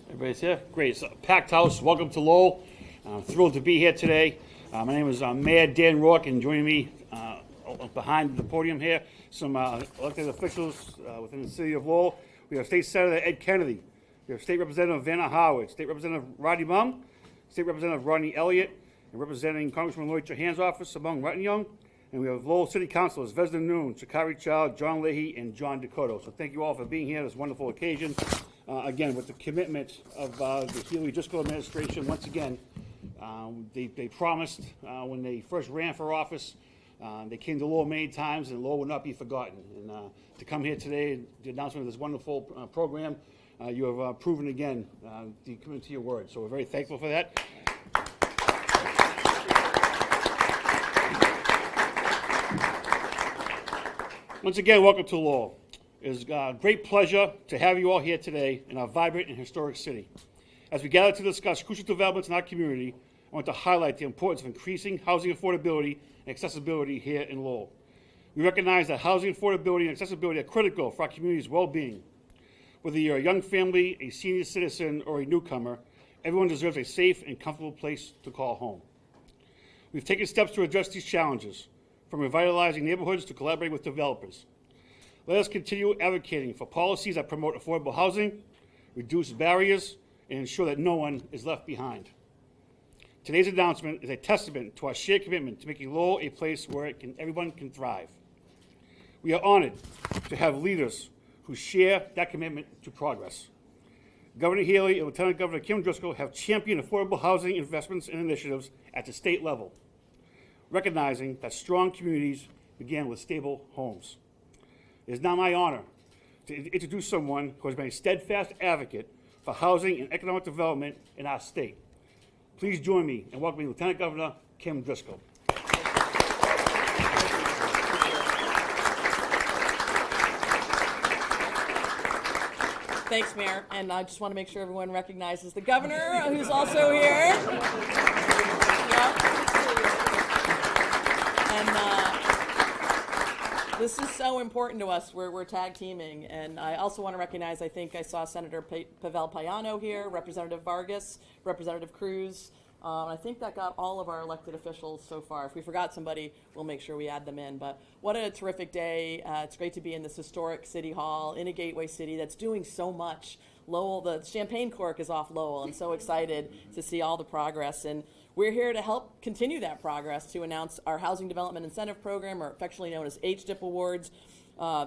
Everybody's here? Great. It's a packed house. Welcome to Lowell. I'm thrilled to be here today. My name is Mayor Dan Rourke, and joining me behind the podium here, some elected officials within the city of Lowell. We have State Senator Ed Kennedy. We have State Representative Vanna Howard, State Representative Rodney Mum, State Representative Rodney Elliott, and representing Congressman Lloyd Trahan's office, Simone Rettenyoung. And we have Lowell City Councilors, Vesna Noon, Shakari Child, John Leahy, and John Dakota. So thank you all for being here on this wonderful occasion. Again, with the commitment of the Healey-Driscoll administration, once again, they promised when they first ran for office, they came to Lowell many times, and Lowell will not be forgotten. And to come here today, the announcement of this wonderful program, you have proven again the commitment to your word. So we're very thankful for that. Once again, welcome to Lowell. It is a great pleasure to have you all here today in our vibrant and historic city. As we gather to discuss crucial developments in our community, I want to highlight the importance of increasing housing affordability and accessibility here in Lowell. We recognize that housing affordability and accessibility are critical for our community's well-being. Whether you're a young family, a senior citizen, or a newcomer, everyone deserves a safe and comfortable place to call home. We've taken steps to address these challenges, from revitalizing neighborhoods to collaborating with developers. Let us continue advocating for policies that promote affordable housing, reduce barriers, and ensure that no one is left behind. Today's announcement is a testament to our shared commitment to making Lowell a place where everyone can thrive. We are honored to have leaders who share that commitment to progress. Governor Healey and Lieutenant Governor Kim Driscoll have championed affordable housing investments and initiatives at the state level, recognizing that strong communities begin with stable homes. It is now my honor to introduce someone who has been a steadfast advocate for housing and economic development in our state. Please join me in welcoming Lieutenant Governor Kim Driscoll. Thanks, Mayor. And I just want to make sure everyone recognizes the governor, who's also here. This is so important to us. We're tag teaming. And I also want to recognize, I think I saw Senator Pavel Payano here, Representative Vargas, Representative Cruz. I think that got all of our elected officials so far. If we forgot somebody, we'll make sure we add them in. But what a terrific day. It's great to be in this historic city hall in a gateway city that's doing so much. Lowell, the champagne cork is off Lowell. I'm so excited to see all the progress. And we're here to help continue that progress to announce our Housing Development Incentive Program, or affectionately known as HDIP awards.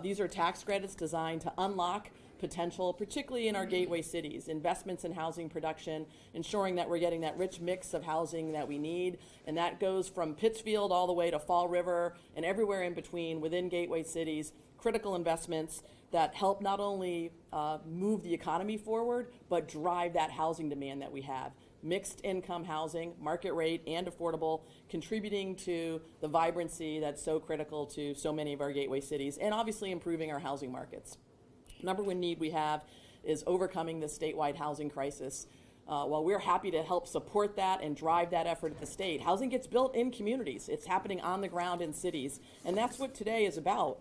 These are tax credits designed to unlock potential, particularly in our gateway cities, investments in housing production, ensuring that we're getting that rich mix of housing that we need. And that goes from Pittsfield all the way to Fall River and everywhere in between within gateway cities, critical investments that help not only move the economy forward, but drive that housing demand that we have. Mixed income housing, market rate and affordable, contributing to the vibrancy that's so critical to so many of our gateway cities, and obviously improving our housing markets. Number one need we have is overcoming the statewide housing crisis. While we're happy to help support that and drive that effort at the state, housing gets built in communities. It's happening on the ground in cities, and that's what today is about.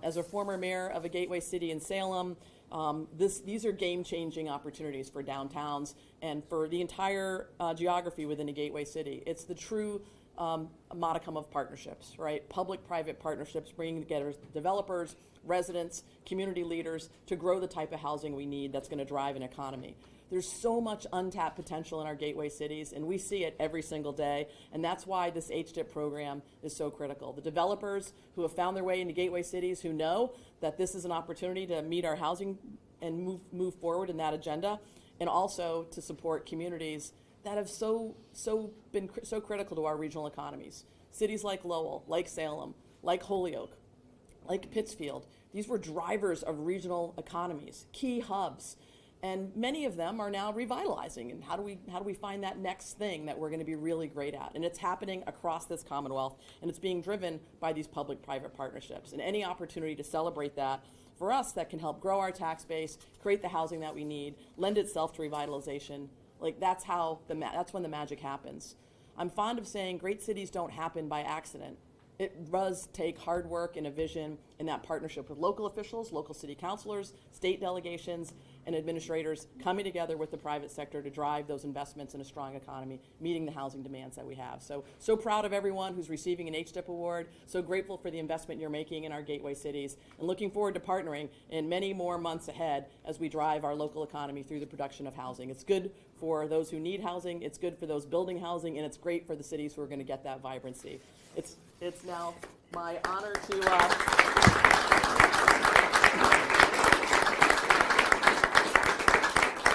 As a former mayor of a gateway city in Salem, these are game-changing opportunities for downtowns and for the entire geography within a gateway city. It's the true modicum of partnerships, right? Public-private partnerships bringing together developers, residents, community leaders to grow the type of housing we need that's going to drive an economy. There's so much untapped potential in our gateway cities, and we see it every single day, and that's why this HDIP program is so critical. The developers who have found their way into gateway cities, who know that this is an opportunity to meet our housing and move forward in that agenda, and also to support communities that have been so critical to our regional economies. Cities like Lowell, like Salem, like Holyoke, like Pittsfield. These were drivers of regional economies, key hubs. And many of them are now revitalizing. And how do we find that next thing that we're going to be really great at? And it's happening across this Commonwealth, and it's being driven by these public-private partnerships. And any opportunity to celebrate that for us that can help grow our tax base, create the housing that we need, lend itself to revitalization, like that's when the magic happens. I'm fond of saying great cities don't happen by accident. it does take hard work and a vision in that partnership with local officials, local city councilors, state delegations, and administrators coming together with the private sector to drive those investments in a strong economy, meeting the housing demands that we have. So proud of everyone who's receiving an HDIP award, so grateful for the investment you're making in our gateway cities, and looking forward to partnering in many more months ahead as we drive our local economy through the production of housing. It's good for those who need housing, it's good for those building housing, and it's great for the cities who are going to get that vibrancy. It's now my honor to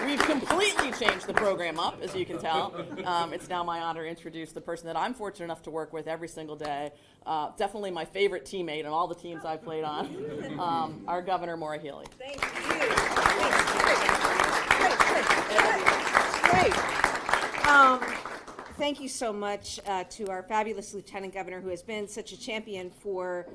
we've completely changed the program up, as you can tell. It's now my honor to introduce the person that I'm fortunate enough to work with every single day. Definitely my favorite teammate on all the teams I've played on, our Governor, Maura Healey. Thank you. Great. Thank you so much to our fabulous Lieutenant Governor, who has been such a champion for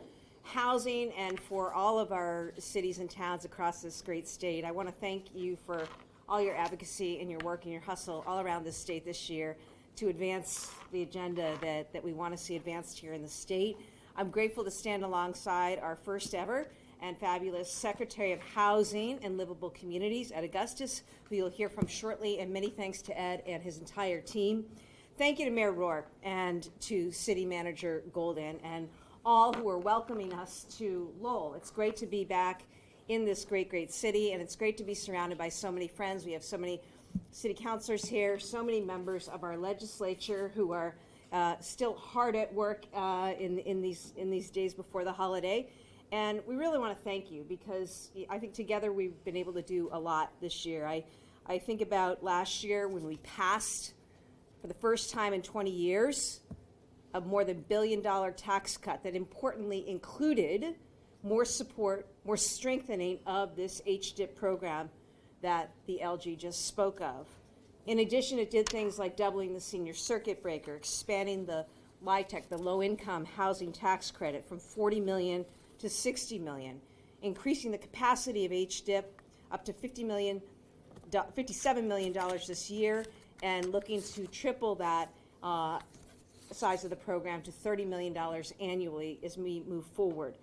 housing and for all of our cities and towns across this great state. I want to thank you for all your advocacy and your work and your hustle all around this state this year to advance the agenda that we want to see advanced here in the state. I'm grateful to stand alongside our first ever and fabulous Secretary of Housing and Livable Communities, Ed Augustus, who you'll hear from shortly, and many thanks to Ed and his entire team. Thank you to Mayor Rohr and to City Manager Golden and all who are welcoming us to Lowell. It's great to be back in this great, great city, and it's great to be surrounded by so many friends. We have so many city councilors here, so many members of our legislature who are still hard at work in these days before the holiday. And we really want to thank you, because I think together we've been able to do a lot this year. I think about last year when we passed, for the first time in 20 years, a more than $1 billion tax cut that importantly included more support, more strengthening of this HDIP program that the LG just spoke of. In addition, it did things like doubling the senior circuit breaker, expanding the LIHTC, the low-income housing tax credit, from $40 million to $60 million, increasing the capacity of HDIP up to $57 million this year, and looking to triple that size of the program to $30 million annually as we move forward.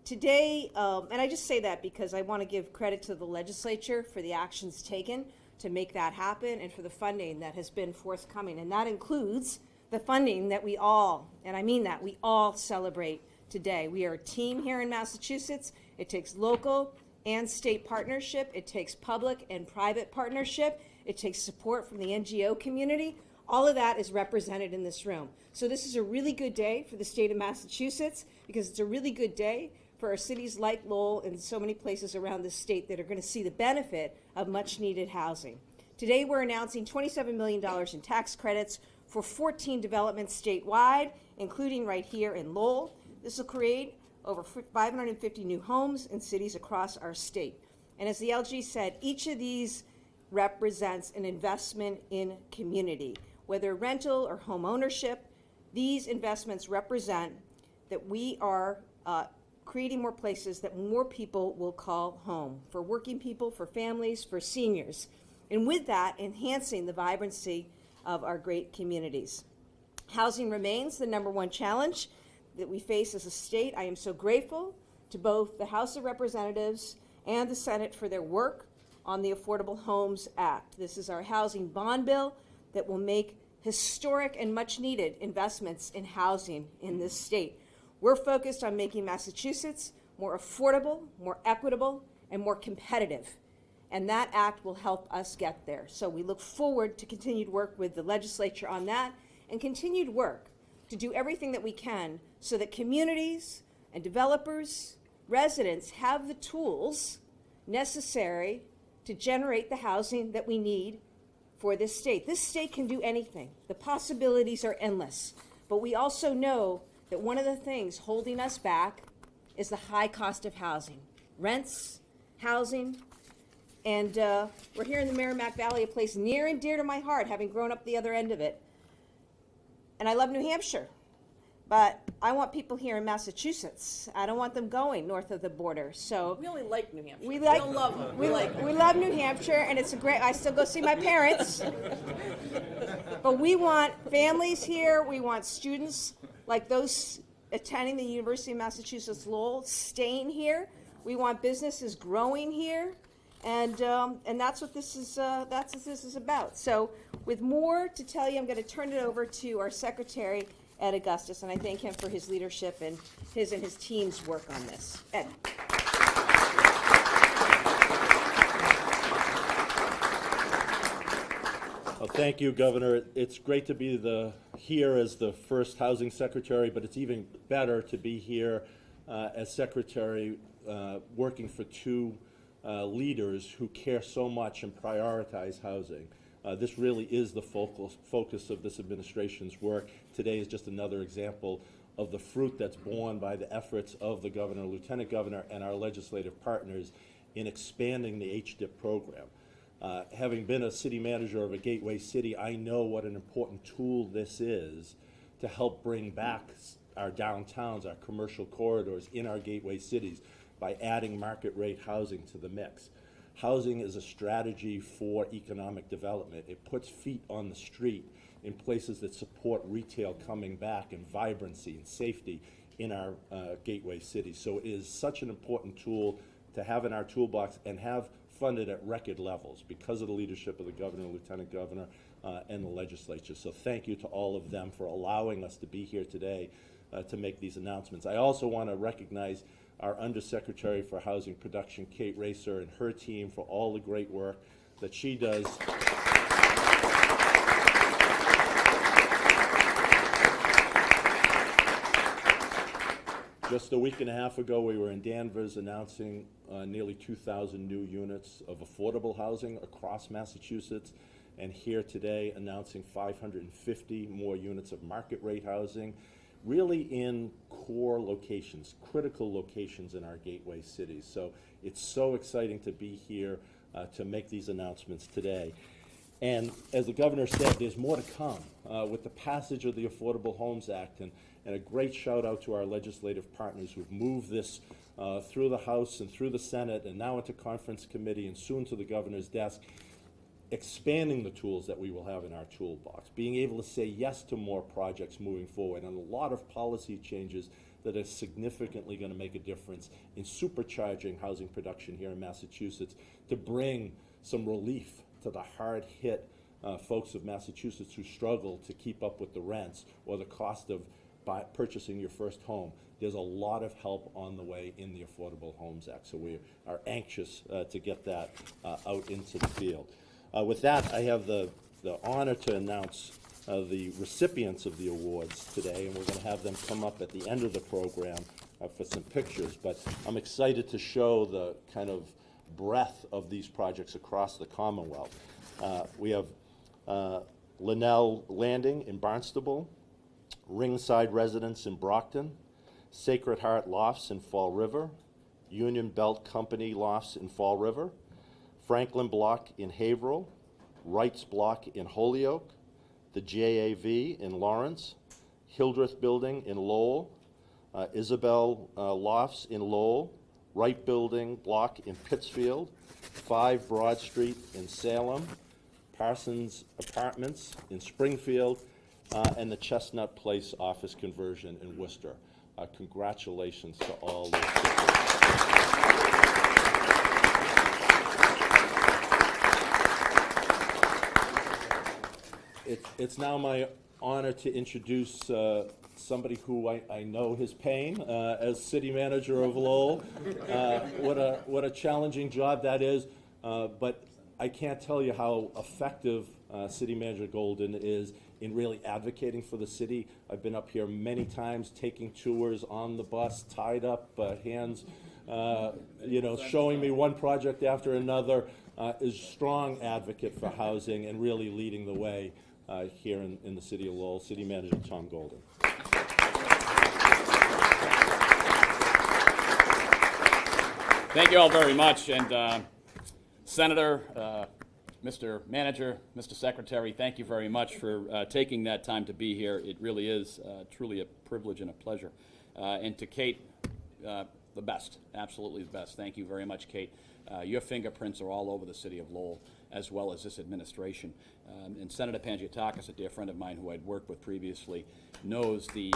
Today, and I just say that because I want to give credit to the legislature for the actions taken to make that happen and for the funding that has been forthcoming. And that includes the funding that we all, and I mean that, we all celebrate today. We are a team here in Massachusetts. It takes local and state partnership. It takes public and private partnership. It takes support from the NGO community. All of that is represented in this room. So this is a really good day for the state of Massachusetts, because it's a really good day for our cities like Lowell and so many places around the state that are going to see the benefit of much needed housing. Today we're announcing $27 million in tax credits for 14 developments statewide, including right here in Lowell. This will create over 550 new homes in cities across our state. And as the LG said, each of these represents an investment in community. Whether rental or home ownership, these investments represent that we are creating more places that more people will call home, for working people, for families, for seniors. And with that, enhancing the vibrancy of our great communities. Housing remains the #1 challenge that we face as a state. I am so grateful to both the House of Representatives and the Senate for their work on the Affordable Homes Act. This is our housing bond bill that will make historic and much needed investments in housing in this state. We're focused on making Massachusetts more affordable, more equitable, and more competitive. And that act will help us get there. So we look forward to continued work with the legislature on that, and continued work to do everything that we can so that communities and developers, residents have the tools necessary to generate the housing that we need for this state. This state can do anything. The possibilities are endless. But we also know that one of the things holding us back is the high cost of housing. Rents, housing, and we're here in the Merrimack Valley, a place near and dear to my heart, having grown up the other end of it. And I love New Hampshire, but I want people here in Massachusetts. I don't want them going north of the border. So We only like New Hampshire. we don't love them. we love New Hampshire, and it's a great. I still go see my parents. But we want families here. We want students like those attending the University of Massachusetts Lowell, staying here. We want businesses growing here, and that's what this is. That's what this is about. So, with more to tell you, I'm going to turn it over to our secretary, Ed Augustus, and I thank him for his leadership and his team's work on this. Ed. Well, thank you, Governor. It's great to be here as the first housing secretary, but it's even better to be here as secretary working for two leaders who care so much and prioritize housing. This really is the focus of this administration's work. Today is just another example of the fruit that's borne by the efforts of the governor, lieutenant governor, and our legislative partners in expanding the HDIP program. Having been a city manager of a gateway city, I know what an important tool this is to help bring back our downtowns, our commercial corridors in our gateway cities by adding market rate housing to the mix. Housing is a strategy for economic development. It puts feet on the street in places that support retail coming back and vibrancy and safety in our gateway cities. So it is such an important tool to have in our toolbox and have funded at record levels because of the leadership of the governor, lieutenant governor, and the legislature. So thank you to all of them for allowing us to be here today to make these announcements. I also want to recognize our Undersecretary for Housing Production, Kate Racer, and her team for all the great work that she does. Just a week and a half ago, we were in Danvers announcing nearly 2,000 new units of affordable housing across Massachusetts, and here today announcing 550 more units of market rate housing, really in core locations, critical locations in our gateway cities. So it's so exciting to be here to make these announcements today. And as the governor said, there's more to come with the passage of the Affordable Homes Act, and a great shout out to our legislative partners who've moved this through the House and through the Senate and now into conference committee and soon to the governor's desk, expanding the tools that we will have in our toolbox, being able to say yes to more projects moving forward, and a lot of policy changes that are significantly going to make a difference in supercharging housing production here in Massachusetts to bring some relief to the hard-hit folks of Massachusetts who struggle to keep up with the rents or the cost of purchasing your first home. There's a lot of help on the way in the Affordable Homes Act, so we are anxious to get that out into the field. With that, I have the honor to announce the recipients of the awards today, and we're going to have them come up at the end of the program for some pictures. But I'm excited to show the kind of breadth of these projects across the Commonwealth. We have Linnell Landing in Barnstable, Ringside Residence in Brockton, Sacred Heart Lofts in Fall River, Union Belt Company Lofts in Fall River, Franklin Block in Haverhill, Wrights Block in Holyoke, the JAV in Lawrence, Hildreth Building in Lowell, Isabel Lofts in Lowell, Wright Building Block in Pittsfield, 5 Broad Street in Salem, Parsons Apartments in Springfield, and the Chestnut Place office conversion in Worcester. Congratulations to all those people. It's now my honor to introduce somebody who I know his pain as city manager of Lowell. What a challenging job that is, but I can't tell you how effective City Manager Golden is in really advocating for the city. I've been up here many times taking tours on the bus, tied up, hands, showing me one project after another, is a strong advocate for housing and really leading the way here in the city of Lowell. City Manager Tom Golden. Thank you all very much, and Senator, Mr. Manager, Mr. Secretary, thank you very much for taking that time to be here. It really is truly a privilege and a pleasure. And to Kate, the best, absolutely the best. Thank you very much, Kate. Your fingerprints are all over the city of Lowell, as well as this administration. And Senator Pangiotakis, a dear friend of mine who I'd worked with previously, knows the...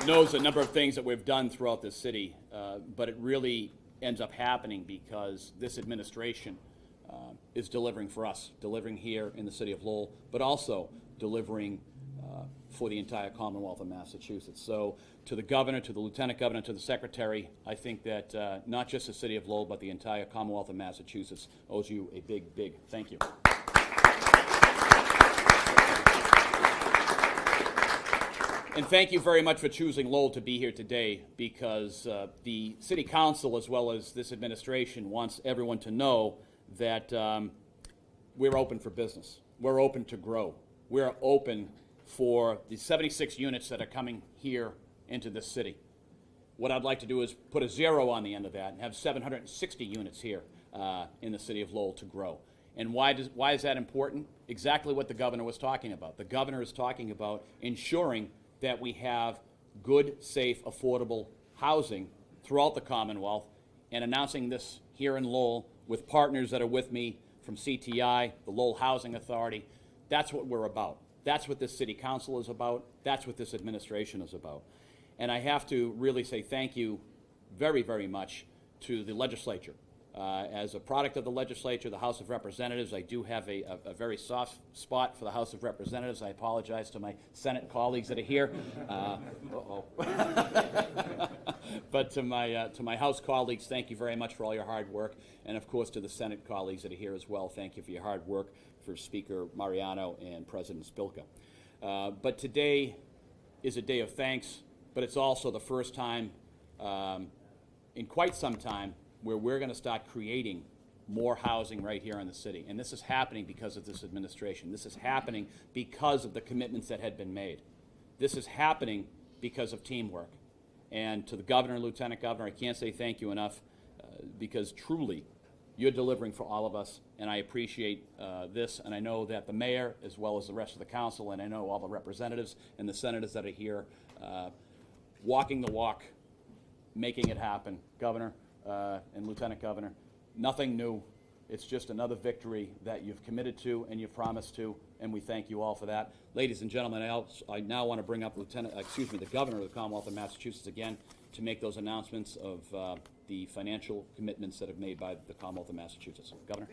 knows a number of things that we've done throughout this city, but it really ends up happening because this administration is delivering for us, delivering here in the city of Lowell, but also delivering for the entire Commonwealth of Massachusetts. So to the governor, to the lieutenant governor, to the secretary, I think that not just the city of Lowell, but the entire Commonwealth of Massachusetts owes you a big, big thank you. And thank you very much for choosing Lowell to be here today, because the City Council, as well as this administration, wants everyone to know that we're open for business. We're open to grow. We're open for the 76 units that are coming here into this city. What I'd like to do is put a 0 on the end of that and have 760 units here in the city of Lowell to grow. And why is that important? Exactly what the governor was talking about. The governor is talking about ensuring that we have good, safe, affordable housing throughout the Commonwealth, and announcing this here in Lowell with partners that are with me from CTI, the Lowell Housing Authority. That's what we're about. That's what this city council is about. That's what this administration is about. And I have to really say thank you very, very much to the legislature. As a product of the legislature, the House of Representatives, I do have a very soft spot for the House of Representatives. I apologize to my Senate colleagues that are here. But to my House colleagues, thank you very much for all your hard work. And of course to the Senate colleagues that are here as well, thank you for your hard work, for Speaker Mariano and President Spilka. But today is a day of thanks, but it's also the first time in quite some time where we're going to start creating more housing right here in the city. And this is happening because of this administration. This is happening because of the commitments that had been made. This is happening because of teamwork. And to the governor and lieutenant governor, I can't say thank you enough, because truly you're delivering for all of us, and I appreciate this. And I know that the mayor, as well as the rest of the council, and I know all the representatives and the senators that are here, walking the walk, making it happen. Governor, and Lieutenant Governor, nothing new. It's just another victory that you've committed to and you've promised to, and we thank you all for that. Ladies and gentlemen, I now want to bring up the Governor of the Commonwealth of Massachusetts again to make those announcements of the financial commitments that have made by the Commonwealth of Massachusetts. Governor.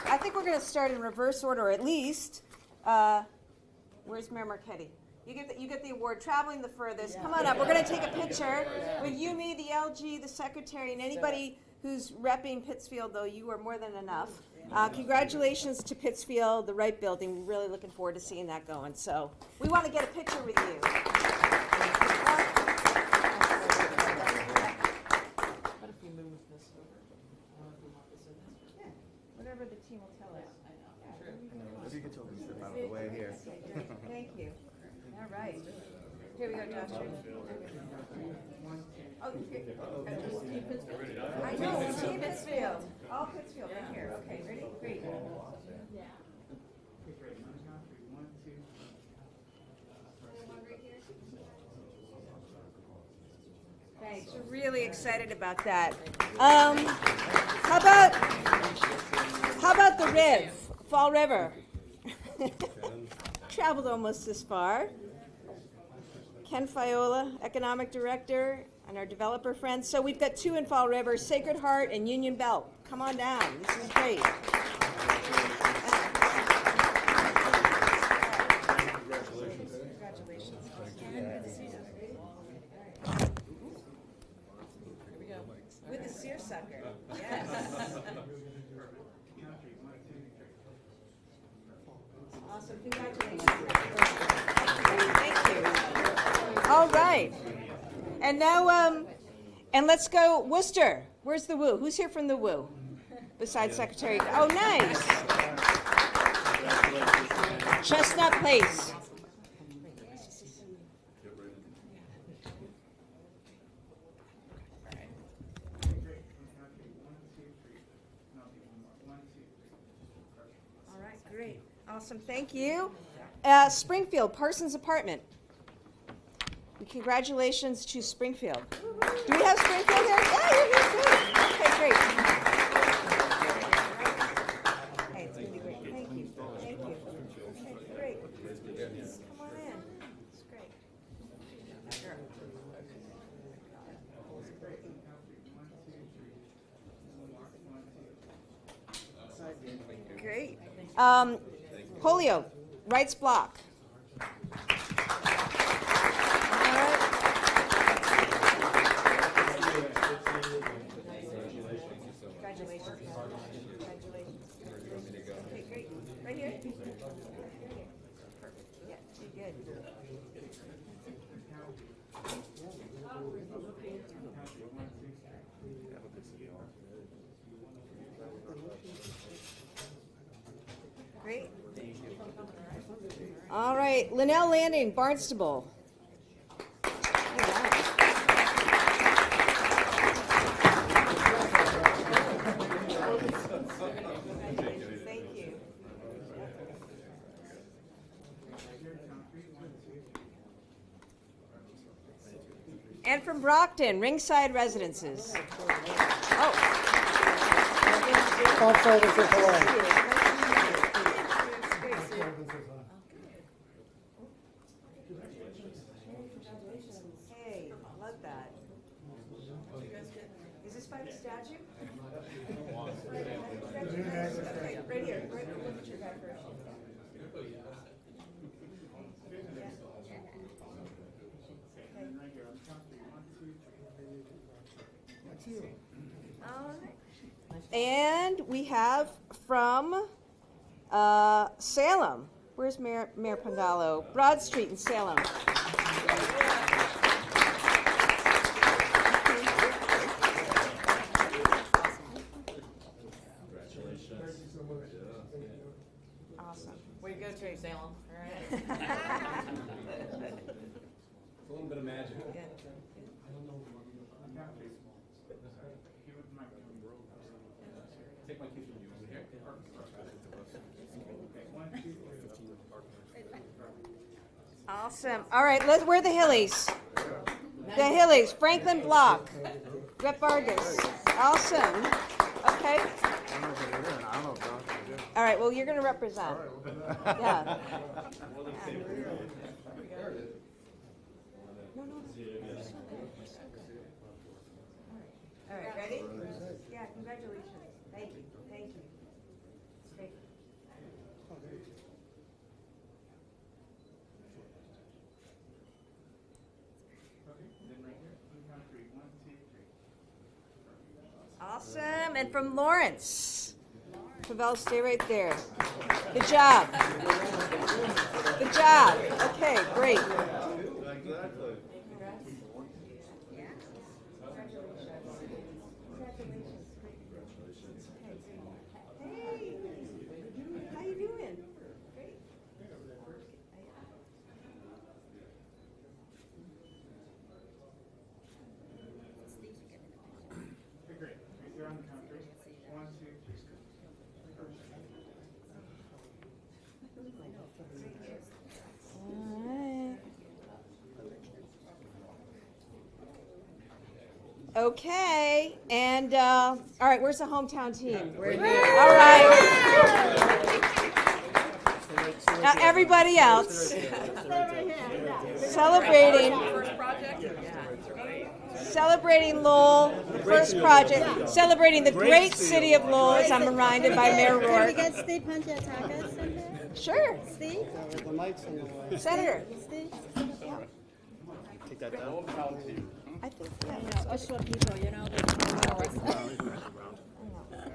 I think we're going to start in reverse order, or at least. Where's Mayor Marchetti? You get the award, traveling the furthest. Come on up. We're going to take a picture with you, me, the LG, the secretary, and anybody who's repping Pittsfield, though you are more than enough. Congratulations to Pittsfield, the Wright Building. We're really looking forward to seeing that going. So we want to get a picture with you. What if we move this over? I don't know if we want this in this. Yeah, whatever the team will tell us. If you could tell me to step out of the way here. Thank you. All right. Here we go, Josh. Oh, I know, Team Pittsfield. All Pittsfield right here. Okay, ready? Great. Yeah. Thanks. We're really excited about that. How about the Riv, Fall River? Traveled almost this far. Ken Fiola, Economic Director, and our developer friends. So we've got two in Fall River, Sacred Heart and Union Belt. Come on down. This is great. Congratulations. Congratulations. Here we go. With the seersucker. Yes. Awesome. Congratulations. Thank you. All right. And now, and let's go Worcester. Where's the Woo? Who's here from the Woo? Besides Secretary. Oh, nice. Chestnut Place. All right, great. Awesome, thank you. Springfield, Parsons Apartment. Congratulations to Springfield. Do we have Springfield here? Yeah, you're here. Good. Okay, great. Polio, Wright's Block. Congratulations. Okay, great. Right here? Perfect. Yeah, good. Great. All right, Linnell Landing, Barnstable. Thank you. And from Brockton, Ringside Residences. Oh. Hey, love that. Is this by the statue? Okay, right here. Right, look at your guy first. All right. And we have from Salem. Where's Mayor Pangalo? Broad Street in Salem. Awesome. Way to go, Trey Salem. All right. It's a little bit of magic. Yeah. Take my kids with you over here. Awesome. All right, where are the Hillies? The Hillies, Franklin Block, Rep Vargas. Awesome. Okay. All right, well, you're going to represent. Yeah. All right, ready? Yeah, congratulations. Thank you. Thank you. Great. Awesome. And from Lawrence. Pavel, stay right there. Good job. Good job. Okay, great. Exactly. Hey, how you doing? Great. Okay, great. You're on the count. 1, 2, 3. All right. Okay, and all right, where's the hometown team? We're here. All right. Now everybody else celebrating Lowell, the first project, celebrating the great city of Lowell, as I'm reminded by Mayor Can we Rourke. get Steve Panchatakas in there? Sure, Steve? Senator. Steve? Take that down. I think Us short people, you know.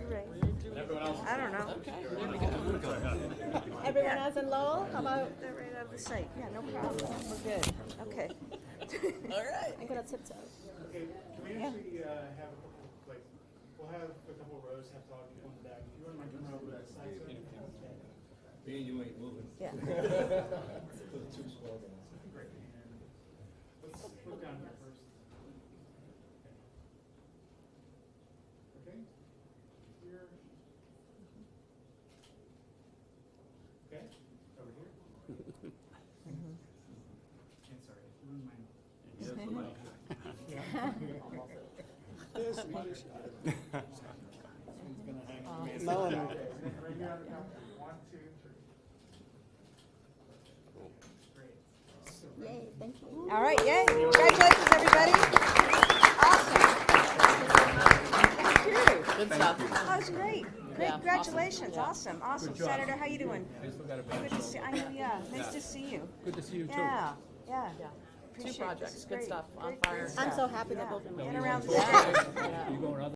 you're right. I don't know. Everyone else in Lowell? How about? They're right out of the site. Yeah, no problem. We're good. Okay. All right. I'm gonna tiptoe. Okay, can we actually have a couple, like, we'll have a couple rows, have talk people in the back. If you wouldn't mind coming over to that side, so you can. Me and you ain't moving. Yeah. Great. Let's look down here first. Okay. Here. Okay. Over here. And sorry, if you wouldn't mind. Right here on the count. 1, 2, 3. Great. Yay, thank you. All right, yay. Congratulations, everybody. Awesome. Thank you. Good stuff. That was great. Great, Yeah, congratulations, awesome. awesome. Senator, how you doing? Good to see, I know, yeah, nice to see you. Good to see you too. Yeah, yeah. Yeah. Appreciate it. Projects, This is good great. stuff on Great fire. stuff. I'm so happy that Yeah. both of them. And around the Yeah. state. Yeah. You going other